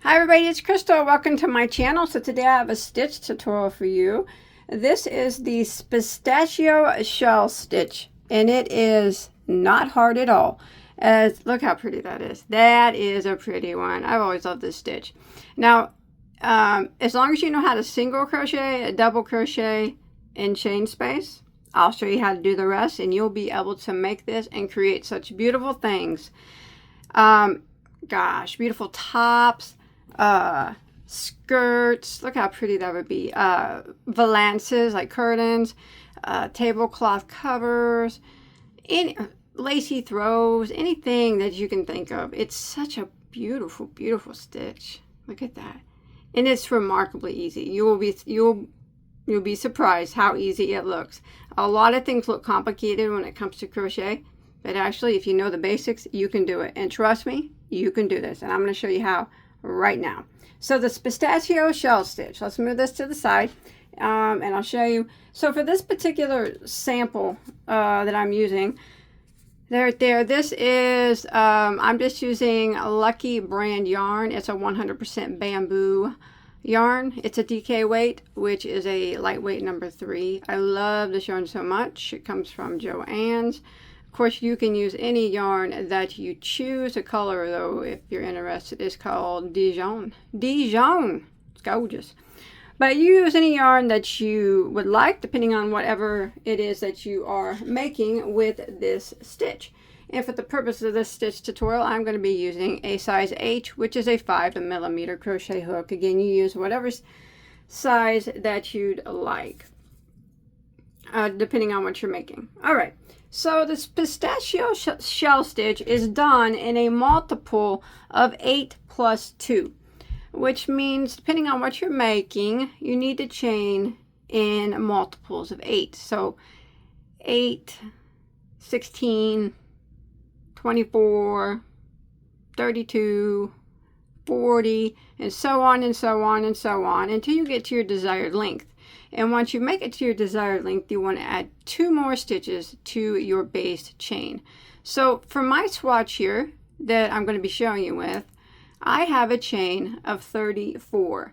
Hi everybody, it's Crystal. Welcome to my channel. So today I have a stitch tutorial for you. This is the Pistachio shell stitch and it is not hard at all. Look how pretty that is. That is a pretty one. I've always loved this stitch. Now, as long as you know how to single crochet, a double crochet, and chain space, I'll show you how to do the rest and you'll be able to make this and create such beautiful things. Gosh, beautiful tops, skirts. Look how pretty that would be. Valances like curtains, tablecloth covers, any lacy throws, anything that you can think of. It's such a beautiful, beautiful stitch. Look at that, and it's remarkably easy. You'll be surprised how easy it looks. A lot of things look complicated when it comes to crochet, but actually, if you know the basics, you can do it. And trust me, you can do this. And I'm going to show you how right now. So this Pistachio shell stitch, let's move this to the side and I'll show you. So for this particular sample that I'm using, this is, I'm just using a Lucky brand yarn. It's a 100% bamboo yarn. It's a DK weight, which is a lightweight number 3. I love this yarn so much. It comes from Joann's. Of course, you can use any yarn that you choose. The color, though, if you're interested, is called Dijon. Dijon! It's gorgeous. But you use any yarn that you would like, depending on whatever it is that you are making with this stitch. And for the purpose of this stitch tutorial, I'm going to be using a size H, which is a 5mm crochet hook. Again, you use whatever size that you'd like, depending on what you're making. All right. So this Pistachio shell stitch is done in a multiple of 8 plus 2, which means depending on what you're making, you need to chain in multiples of 8. So 8, 16, 24, 32, 40, and so on and so on and so on until you get to your desired length. And once you make it to your desired length, you want to add 2 more stitches to your base chain. So for my swatch here that I'm going to be showing you with, I have a chain of 34.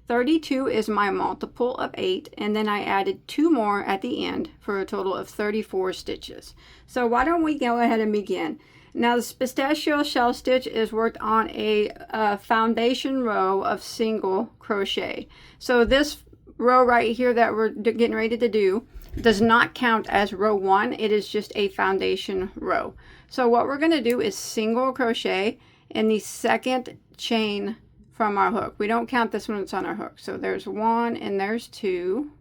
32 is my multiple of 8, and then I added 2 more at the end for a total of 34 stitches. So why don't we go ahead and begin. Now this Pistachio shell stitch is worked on a foundation row of single crochet. So this row right here that we're getting ready to do does not count as row 1. It is just a foundation row. So what we're going to do is single crochet in the second chain from our hook. We don't count this one that's on our hook. So there's 1 and there's 2.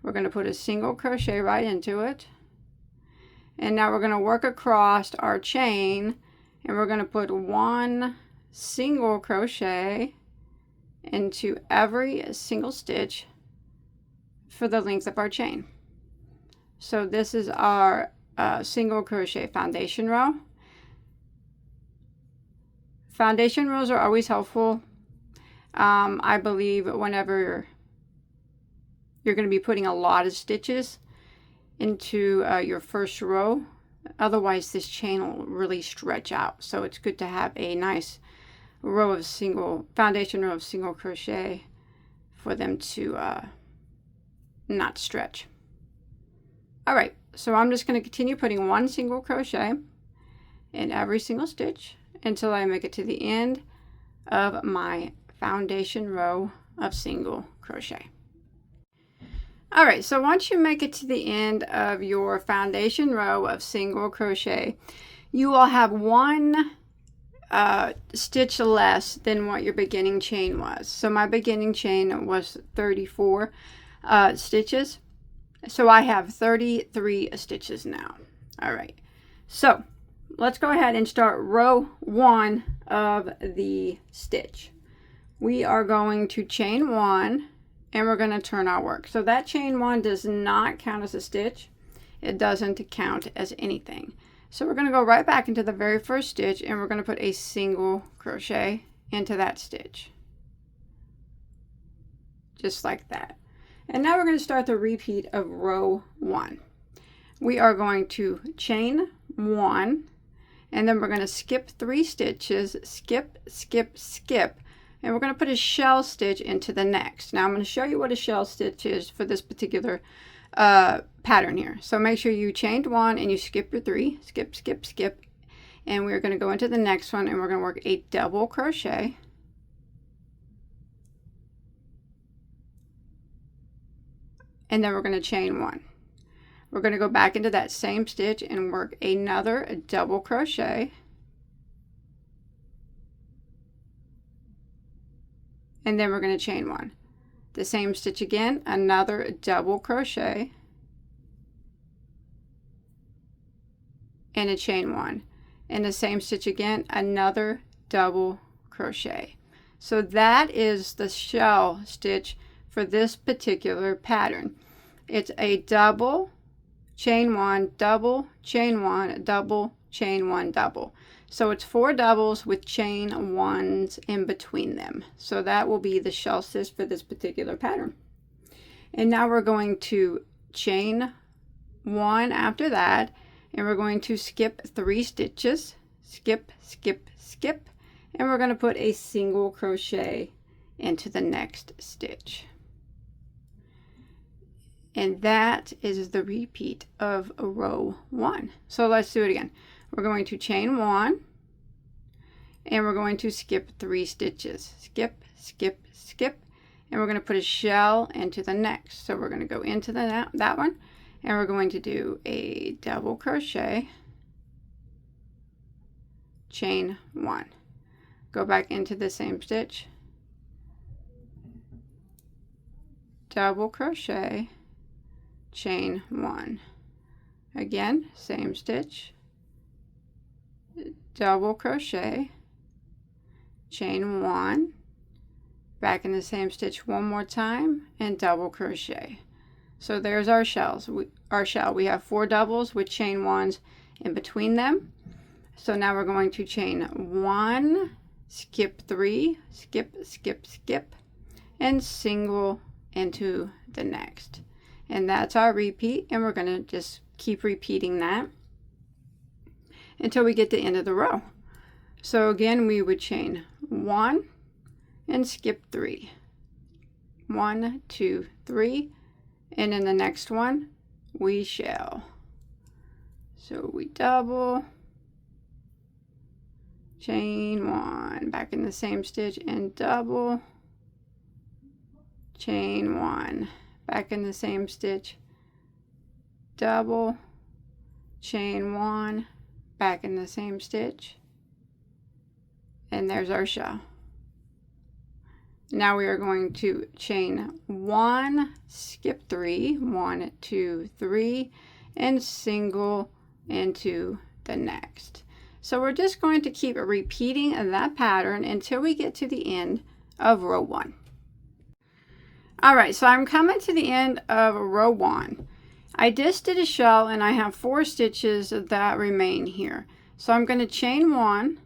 We're going to put a single crochet right into it. And now we're going to work across our chain and we're going to put 1 single crochet into every single stitch for the length of our chain. So this is our single crochet foundation row. Foundation rows are always helpful. I believe whenever you're going to be putting a lot of stitches into your first row, otherwise this chain will really stretch out. So it's good to have a nice row of foundation row of single crochet for them to not stretch. All right, so I'm just going to continue putting 1 single crochet in every single stitch until I make it to the end of my foundation row of single crochet. All right, so once you make it to the end of your foundation row of single crochet, you will have 1 stitch less than what your beginning chain was. So my beginning chain was 34 stitches. So I have 33 stitches now. All right. So let's go ahead and start row 1 of the stitch. We are going to chain 1 and we're going to turn our work. So that chain 1 does not count as a stitch. It doesn't count as anything. So we're going to go right back into the very first stitch and we're going to put a single crochet into that stitch. Just like that. And now we're going to start the repeat of row 1. We are going to chain 1 and then we're going to skip 3 stitches, skip, skip, skip and we're going to put a shell stitch into the next. Now I'm going to show you what a shell stitch is for this particular pattern here. So make sure you chain 1 and you skip your 3, skip, skip, skip, and we're going to go into the next one and we're going to work a double crochet, and then we're going to chain 1. We're going to go back into that same stitch and work another double crochet, and then we're going to chain 1. The same stitch again, another double crochet, and a chain 1. And the same stitch again, another double crochet. So that is the shell stitch for this particular pattern. It's a double, chain 1, double, chain 1, double, chain 1, double. So it's 4 doubles with chain 1s in between them. So that will be the shell stitch for this particular pattern. And now we're going to chain 1 after that, and we're going to skip 3 stitches, skip, skip, skip, and we're going to put a single crochet into the next stitch. And that is the repeat of row 1. So let's do it again. We're going to chain 1, and we're going to skip 3 stitches. Skip, skip, skip, and we're going to put a shell into the next. So we're going to go into that one, and we're going to do a double crochet, chain 1. Go back into the same stitch, double crochet, chain 1. Again, same stitch, double crochet, chain 1, back in the same stitch one more time, and double crochet. So there's our shells. Our shell. We have 4 doubles with chain 1s in between them. So now we're going to chain 1, skip 3, skip, skip, skip, and single into the next. And that's our repeat, and we're going to just keep repeating that until we get to the end of the row. So again, we would chain 1 and skip 3. 1, 2, 3, and in the next one we shell. So we double, chain 1, back in the same stitch, and double, chain 1, back in the same stitch, double, chain 1, back in the same stitch, and there's our shell. Now we are going to chain 1, skip 3, 1, 2, 3, and single into the next. So we're just going to keep repeating that pattern until we get to the end of row 1. All right, so I'm coming to the end of row 1. I just did a shell and I have 4 stitches that remain here. So I'm going to chain 1.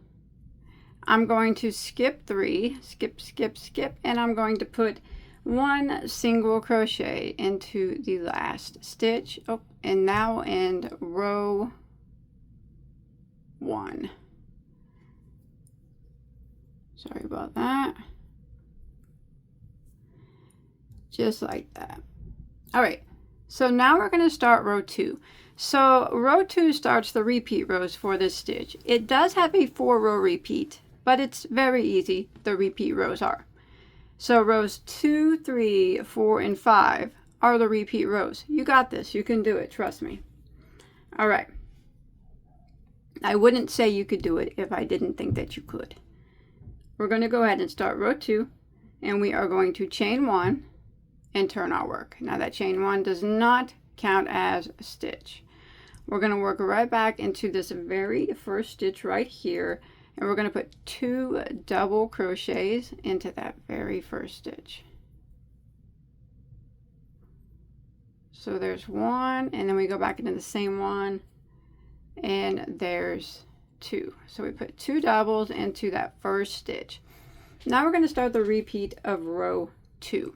I'm going to skip 3, skip, skip, skip, and I'm going to put 1 single crochet into the last stitch. Oh, and now end row 1. Sorry about that. Just like that. All right, so now we're going to start row 2. So row 2 starts the repeat rows for this stitch. It does have a 4-row repeat, but it's very easy, the repeat rows are. So rows 2, 3, 4, and 5 are the repeat rows. You got this. You can do it. Trust me. All right. I wouldn't say you could do it if I didn't think that you could. We're going to go ahead and start row 2, and we are going to chain 1 and turn our work. Now that chain 1 does not count as a stitch. We're going to work right back into this very first stitch right here, and we're going to put 2 double crochets into that very first stitch. So there's 1, and then we go back into the same one, and there's 2. So we put 2 doubles into that first stitch. Now we're going to start the repeat of row 2.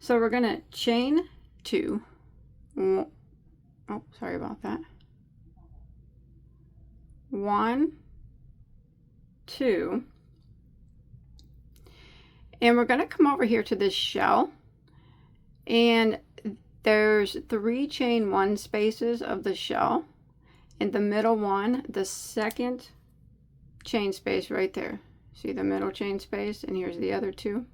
So we're going to chain 2. Oh, sorry about that. 1, 2, And we're going to come over here to this shell, and there's 3 chain 1 spaces of the shell. In the middle one, the second chain space right there. See the middle chain space, and here's the other 2.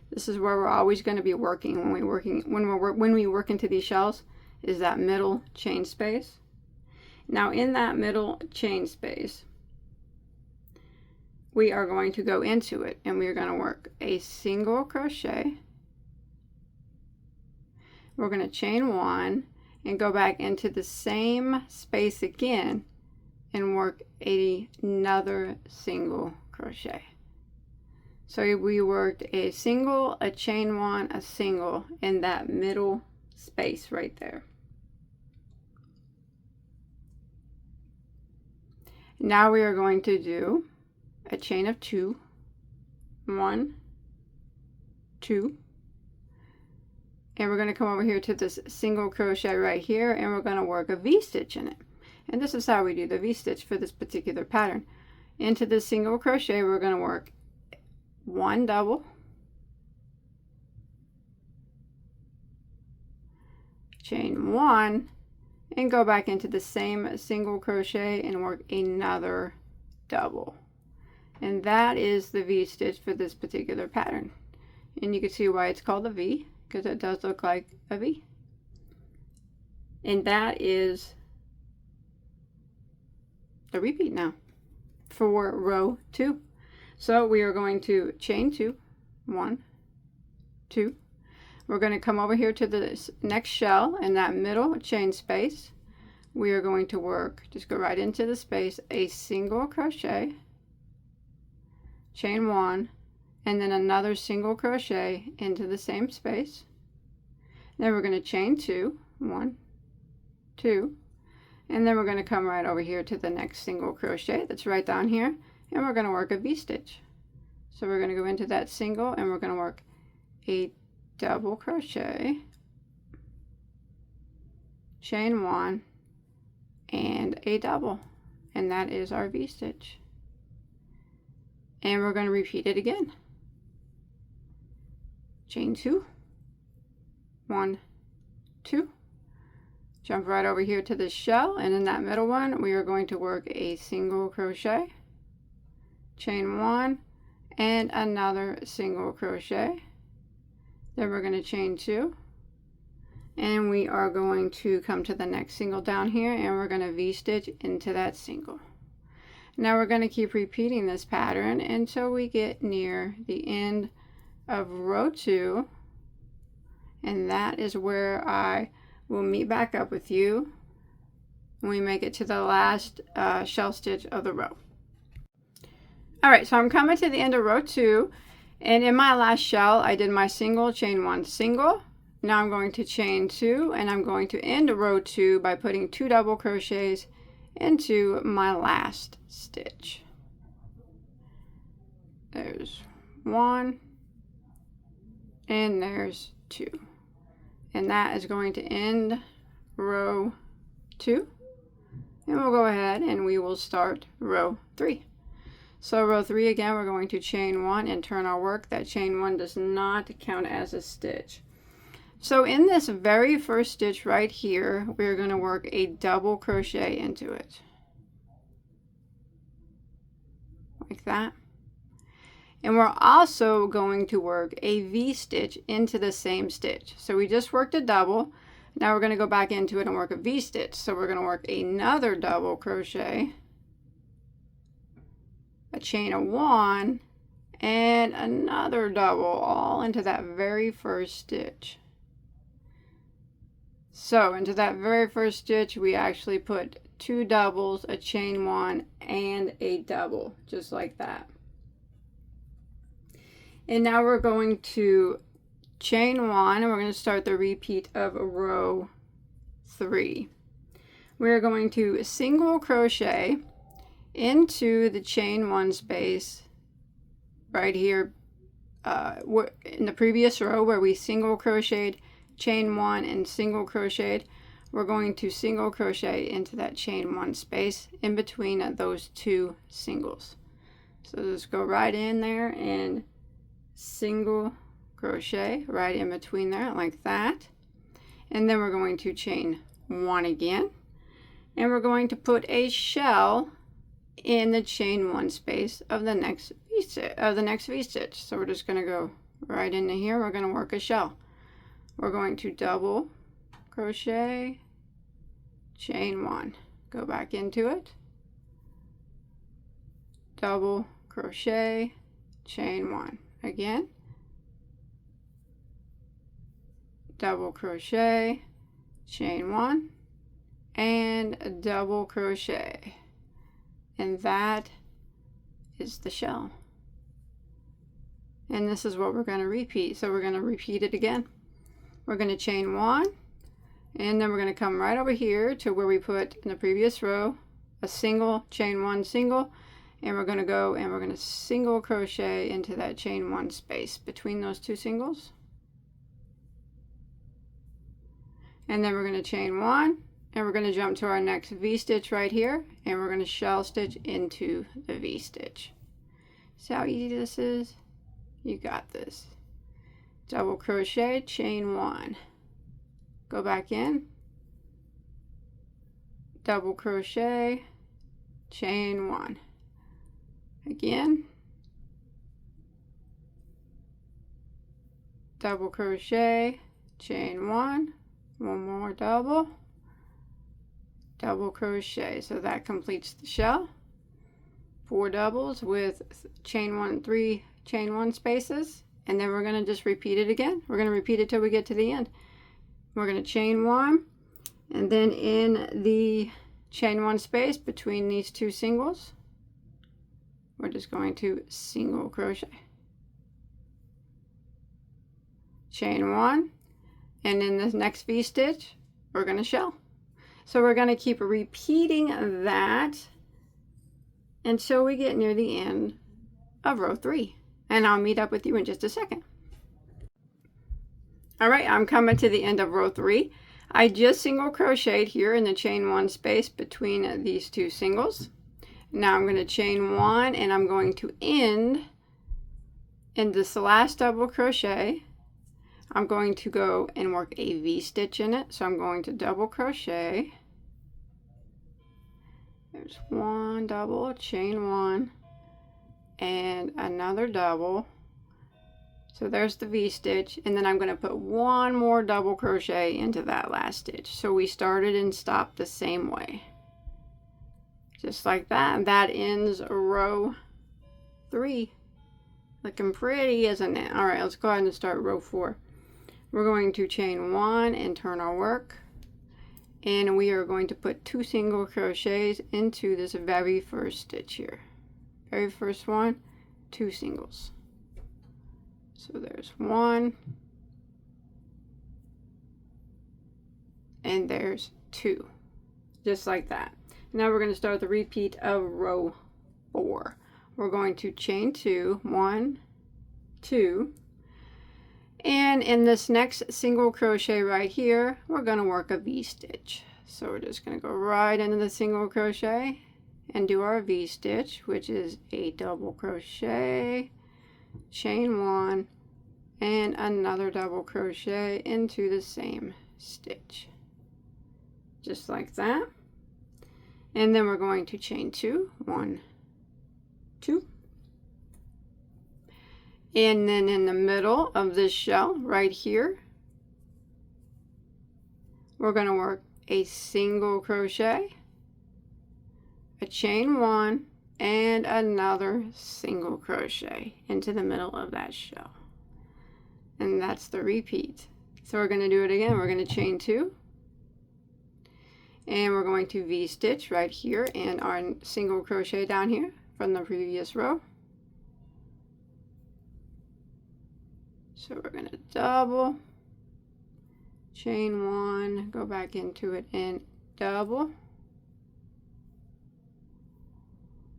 This is where we're always going to be working when we work into these shells, is that middle chain space. Now in that middle chain space, we are going to go into it, and we are going to work a single crochet. We're going to chain 1 and go back into the same space again and work another single crochet. So we worked a single, a chain 1, a single in that middle space right there. Now we are going to do a chain of 2, 1, 2, and we're going to come over here to this single crochet right here, and we're going to work a V-stitch in it. And this is how we do the V-stitch for this particular pattern. Into the single crochet, we're going to work 1 double, chain 1, and go back into the same single crochet and work another double. And that is the V-stitch for this particular pattern. And you can see why it's called a V, because it does look like a V. And that is a repeat now for row 2. So we are going to chain 2, 1, 2. We're going to come over here to the next shell in that middle chain space. We are going to work, just go right into the space, a single crochet, chain 1, and then another single crochet into the same space. Then we're going to chain 2, 1, 2, and then we're going to come right over here to the next single crochet that's right down here, and we're going to work a V-stitch. So we're going to go into that single, and we're going to work a double crochet, chain 1, and a double, and that is our V-stitch. And we're going to repeat it again. Chain 2, 1, 2, jump right over here to the shell, and in that middle one we are going to work a single crochet, chain 1, and another single crochet. Then we're going to chain 2, and we are going to come to the next single down here, and we're going to V-stitch into that single. Now we're going to keep repeating this pattern until we get near the end of row 2, and that is where I will meet back up with you when we make it to the last shell stitch of the row. Alright, so I'm coming to the end of row 2, and in my last shell I did my single, chain 1, single. Now I'm going to chain 2, and I'm going to end row 2 by putting 2 double crochets into my last stitch. There's 1, and there's 2, and that is going to end row 2, and we'll go ahead and we will start row 3. So row 3 again, we're going to chain 1 and turn our work. That chain 1 does not count as a stitch. So in this very first stitch right here, we're going to work a double crochet into it, like that. And we're also going to work a V-stitch into the same stitch. So we just worked a double. Now we're going to go back into it and work a V-stitch. So we're going to work another double crochet, a chain of 1, and another double, all into that very first stitch. So into that very first stitch, we actually put 2 doubles, a chain 1, and a double, just like that. And now we're going to chain 1, and we're going to start the repeat of row 3. We're going to single crochet into the chain 1 space right here in the previous row where we single crocheted, chain 1, and single crocheted. We're going to single crochet into that chain 1 space in between those 2 singles. So just go right in there and single crochet right in between there like that, and then we're going to chain 1 again, and we're going to put a shell in the chain 1 space of the next V stitch. So we're just going to go right into here. We're going to work a shell. We're going to double crochet, chain 1, go back into it, double crochet, chain 1 again, double crochet, chain 1, and a double crochet, and that is the shell. And this is what we're going to repeat. So we're going to repeat it again. We're going to chain 1, and then we're going to come right over here to where we put in the previous row a single, chain 1, single, and we're going to go and we're going to single crochet into that chain 1 space between those 2 singles, and then we're going to chain 1, and we're going to jump to our next V stitch right here, and we're going to shell stitch into the V stitch. See how easy this is? You got this. Double crochet, chain 1, go back in, double crochet, chain 1 again, double crochet, chain 1, one more double crochet. So that completes the shell. 4 doubles with chain 1, 3 chain 1 spaces, and then we're going to just repeat it again. We're going to repeat it till we get to the end. We're going to chain 1, and then in the chain 1 space between these 2 singles, we're just going to single crochet, chain 1, and in this next V stitch we're going to shell. So we're going to keep repeating that until we get near the end of row 3, and I'll meet up with you in just a second. All right, I'm coming to the end of row 3. I just single crocheted here in the chain 1 space between these 2 singles. Now I'm going to chain 1, and I'm going to end in this last double crochet. I'm going to go and work a V stitch in it. So I'm going to double crochet. There's 1 double, chain 1, and another double. So there's the V stitch, and then I'm going to put 1 more double crochet into that last stitch. So we started and stopped the same way. Just like that, and that ends row 3. Looking pretty, isn't it? All right, let's go ahead and start row 4. We're going to chain 1 and turn our work, and we are going to put 2 single crochets into this very first stitch here. Very first one, 2 singles. So there's 1, and there's 2, just like that. Now we're going to start the repeat of row 4. We're going to chain 2, 1, 2, and in this next single crochet right here, we're going to work a V stitch. So we're just going to go right into the single crochet and do our V stitch, which is a double crochet, chain 1, and another double crochet into the same stitch, just like that. And then we're going to chain 2, 1, 2, and then in the middle of this shell right here, we're going to work a single crochet, a chain 1, and another single crochet into the middle of that shell. And that's the repeat. So we're going to do it again. We're going to chain 2, and we're going to V stitch right here and our single crochet down here from the previous row. So we're going to double, chain 1, go back into it and double.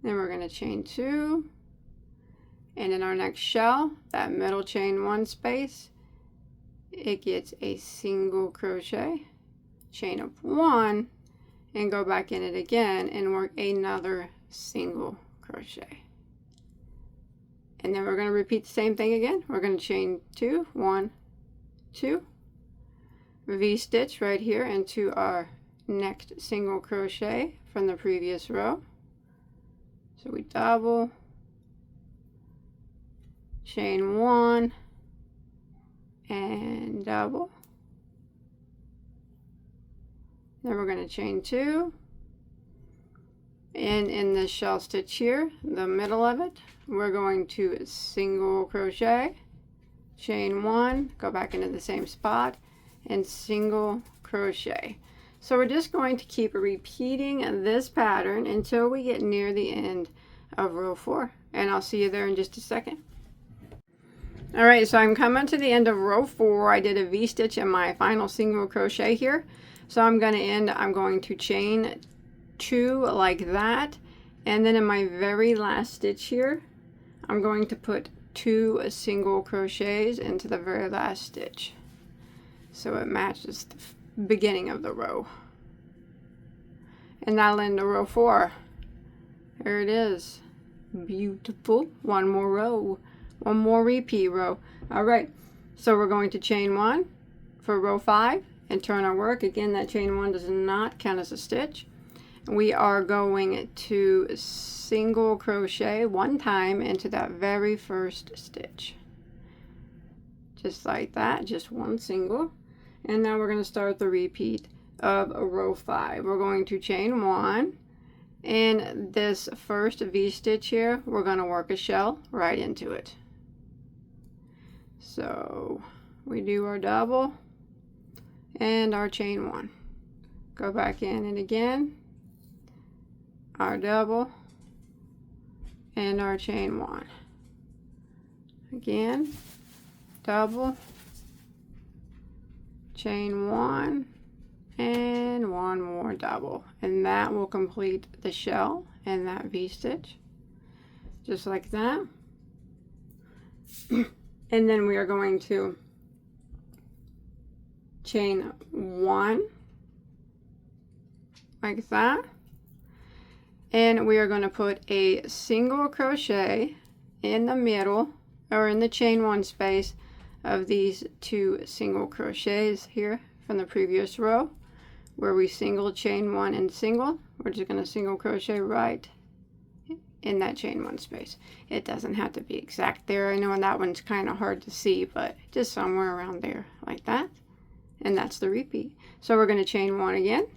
Then we're going to chain 2, and in our next shell, that middle chain 1 space, it gets a single crochet, chain up 1, and go back in it again and work another single crochet. And then we're going to repeat the same thing again. We're going to chain 2, 1, 2, V-stitch right here into our next single crochet from the previous row. So we double, chain 1, and double. Then we're going to chain 2, and in this shell stitch here, the middle of it, we're going to single crochet, chain 1, go back into the same spot, and single crochet. So we're just going to keep repeating this pattern until we get near the end of row 4, and I'll see you there in just a second. Alright, so I'm coming to the end of row 4. I did a V-stitch in my final single crochet here. So I'm going to chain 2 like that, and then in my very last stitch here, I'm going to put 2 single crochets into the very last stitch, so it matches the beginning of the row. And that'll end the row 4. There it is. Beautiful. One more row. One more repeat row. Alright, so we're going to chain 1 for row 5 and turn our work. Again, that chain 1 does not count as a stitch. We are going to single crochet 1 time into that very first stitch. Just like that, just 1 single. And now we're going to start the repeat of row 5. We're going to chain 1. In this first V-stitch here, we're going to work a shell right into it. So we do our double and our chain 1. Go back in and again, our double and our chain 1. Again, double, chain 1, and 1 more double, and that will complete the shell and that V-stitch, just like that. And then we are going to chain 1 like that, and we are going to put a single crochet in the middle, or in the chain 1 space of these 2 single crochets here from the previous row, where we single, chain 1, and single. We're just going to single crochet right in that chain 1 space. It doesn't have to be exact there. I know that one's kind of hard to see, but just somewhere around there like that. And that's the repeat. So we're going to chain 1 again,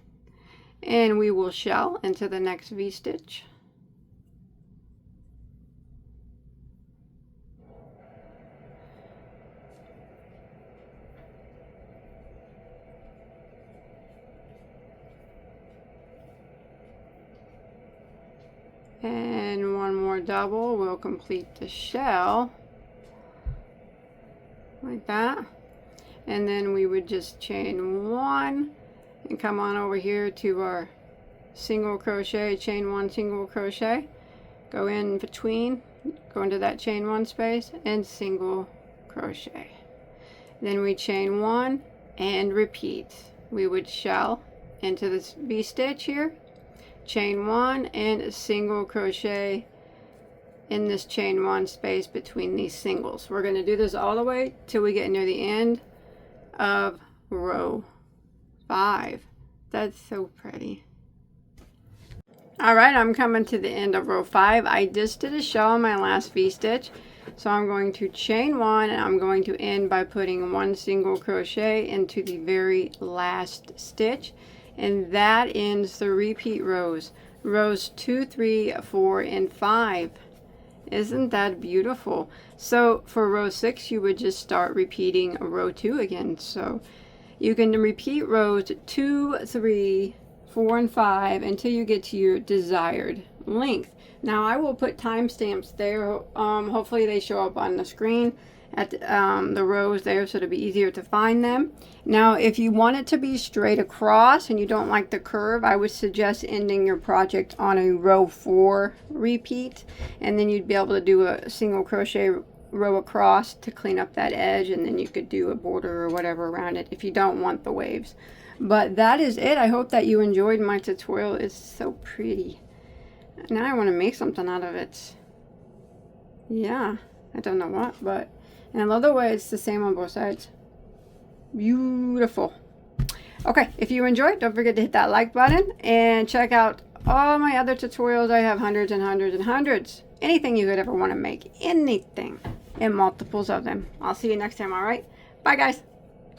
and we will shell into the next V-stitch. And 1 more double will complete the shell like that. And then we would just chain 1 and come on over here to our single crochet, chain 1, single crochet, go in between, go into that chain 1 space and single crochet. Then we chain 1 and repeat. We would shell into this V-stitch here, chain 1 and single crochet in this chain 1 space between these singles. We're going to do this all the way till we get near the end of row 5. That's so pretty. Alright, I'm coming to the end of row 5. I just did a shell on my last V-stitch, so I'm going to chain 1 and I'm going to end by putting 1 single crochet into the very last stitch, and that ends the repeat rows. Rows 2, 3, 4, and 5. Isn't that beautiful? So for row 6, you would just start repeating row 2 again. So you can repeat rows 2, 3, 4, and 5 until you get to your desired length. Now I will put timestamps there. Hopefully they show up on the screen at the rows there, so it'll be easier to find them. Now if you want it to be straight across and you don't like the curve, I would suggest ending your project on a row 4 repeat, and then you'd be able to do a single crochet row across to clean up that edge, and then you could do a border or whatever around it if you don't want the waves. But that is it. I hope that you enjoyed my tutorial. It's so pretty. Now I want to make something out of it. Yeah, I don't know what, but, and I love the way it's the same on both sides. Beautiful. Okay, if you enjoyed, don't forget to hit that like button and check out all my other tutorials. I have hundreds and hundreds and hundreds. Anything you could ever want to make. Anything. And multiples of them. I'll see you next time, all right? Bye, guys.